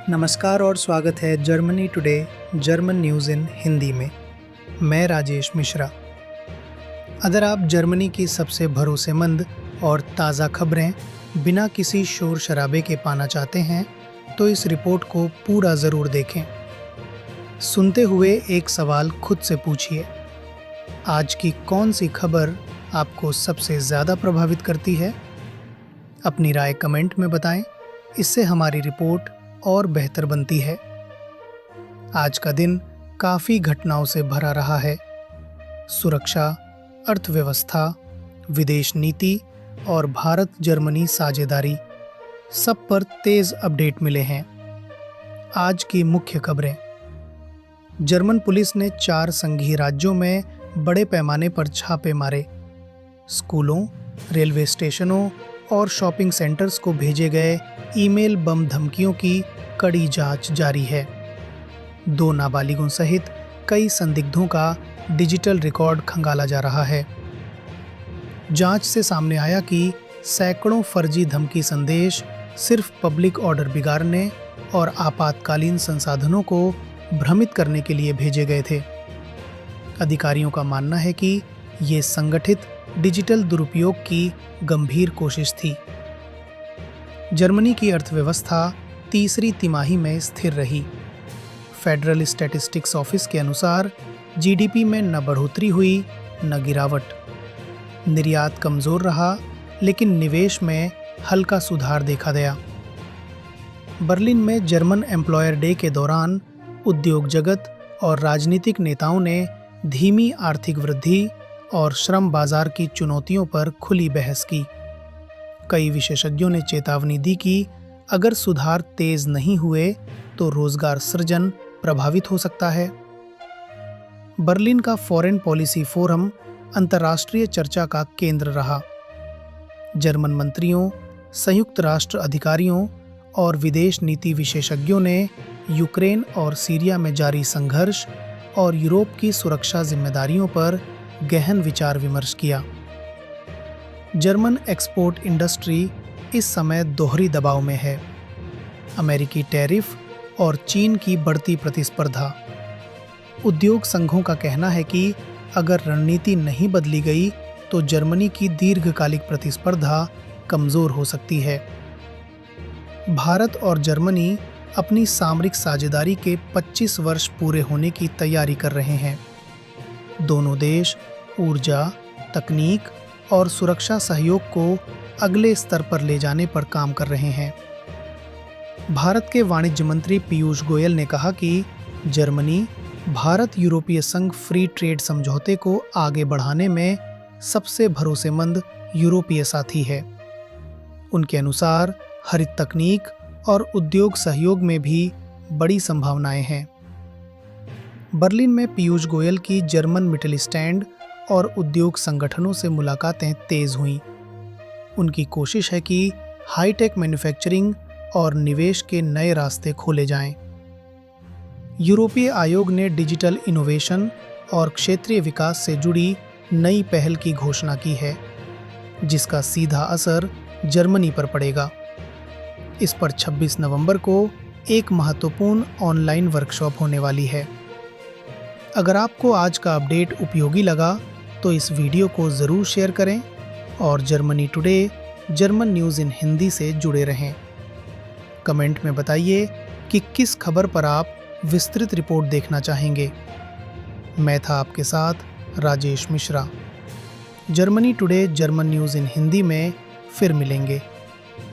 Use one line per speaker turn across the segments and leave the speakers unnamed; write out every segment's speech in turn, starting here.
नमस्कार और स्वागत है जर्मनी टुडे जर्मन न्यूज़ इन हिंदी में। मैं राजेश मिश्रा। अगर आप जर्मनी की सबसे भरोसेमंद और ताज़ा खबरें बिना किसी शोर शराबे के पाना चाहते हैं तो इस रिपोर्ट को पूरा ज़रूर देखें। सुनते हुए एक सवाल खुद से पूछिए, आज की कौन सी खबर आपको सबसे ज़्यादा प्रभावित करती है? अपनी राय कमेंट में बताएं, इससे हमारी रिपोर्ट और बेहतर बनती है। आज का दिन काफ़ी घटनाओं से भरा रहा है। सुरक्षा, अर्थव्यवस्था, विदेश नीति और भारत जर्मनी साझेदारी, सब पर तेज़ अपडेट मिले हैं। आज की मुख्य खबरें। जर्मन पुलिस ने 4 संघीय राज्यों में बड़े पैमाने पर छापे मारे। स्कूलों, रेलवे स्टेशनों और शॉपिंग सेंटर्स को भेजे गए ईमेल बम धमकियों की कड़ी जांच जारी है। 2 नाबालिगों सहित कई संदिग्धों का डिजिटल रिकॉर्ड खंगाला जा रहा है। जांच से सामने आया कि सैकड़ों फर्जी धमकी संदेश सिर्फ पब्लिक ऑर्डर बिगाड़ने और आपातकालीन संसाधनों को भ्रमित करने के लिए भेजे गए थे। अधिकारियों का मानना है कि ये संगठित डिजिटल दुरुपयोग की गंभीर कोशिश थी। जर्मनी की अर्थव्यवस्था तीसरी तिमाही में स्थिर रही। फेडरल स्टैटिस्टिक्स ऑफिस के अनुसार जीडीपी में न बढ़ोतरी हुई न गिरावट। निर्यात कमजोर रहा, लेकिन निवेश में हल्का सुधार देखा गया। बर्लिन में जर्मन एम्प्लॉयर डे के दौरान उद्योग जगत और राजनीतिक नेताओं ने धीमी आर्थिक वृद्धि और श्रम बाजार की चुनौतियों पर खुली बहस की। कई विशेषज्ञों ने चेतावनी दी कि अगर सुधार तेज नहीं हुए तो रोजगार सृजन प्रभावित हो सकता है। बर्लिन का फॉरेन पॉलिसी फोरम अंतर्राष्ट्रीय चर्चा का केंद्र रहा। जर्मन मंत्रियों, संयुक्त राष्ट्र अधिकारियों और विदेश नीति विशेषज्ञों ने यूक्रेन और सीरिया में जारी संघर्ष और यूरोप की सुरक्षा जिम्मेदारियों पर गहन विचार विमर्श किया। जर्मन एक्सपोर्ट इंडस्ट्री इस समय दोहरी दबाव में है। अमेरिकी टैरिफ और चीन की बढ़ती प्रतिस्पर्धा। उद्योग संघों का कहना है कि अगर रणनीति नहीं बदली गई तो जर्मनी की दीर्घकालिक प्रतिस्पर्धा कमजोर हो सकती है। भारत और जर्मनी अपनी सामरिक साझेदारी के 25 वर्ष पूरे होने की तैयारी कर रहे हैं। दोनों देश ऊर्जा, तकनीक और सुरक्षा सहयोग को अगले स्तर पर ले जाने पर काम कर रहे हैं। भारत के वाणिज्य मंत्री पीयूष गोयल ने कहा कि जर्मनी भारत यूरोपीय संघ फ्री ट्रेड समझौते को आगे बढ़ाने में सबसे भरोसेमंद यूरोपीय साथी है। उनके अनुसार हरित तकनीक और उद्योग सहयोग में भी बड़ी संभावनाएं हैं। बर्लिन में पीयूष गोयल की जर्मन मिटलस्टैंड और उद्योग संगठनों से मुलाकातें तेज हुईं। उनकी कोशिश है कि हाईटेक मैन्युफैक्चरिंग और निवेश के नए रास्ते खोले जाएं। यूरोपीय आयोग ने डिजिटल इनोवेशन और क्षेत्रीय विकास से जुड़ी नई पहल की घोषणा की है, जिसका सीधा असर जर्मनी पर पड़ेगा। इस पर 26 नवंबर को एक महत्वपूर्ण ऑनलाइन वर्कशॉप होने वाली है। अगर आपको आज का अपडेट उपयोगी लगा तो इस वीडियो को ज़रूर शेयर करें और जर्मनी टुडे जर्मन न्यूज़ इन हिंदी से जुड़े रहें। कमेंट में बताइए कि किस खबर पर आप विस्तृत रिपोर्ट देखना चाहेंगे। मैं था आपके साथ Rajesh Mishra. Germany today German news इन हिंदी में फिर मिलेंगे।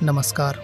नमस्कार।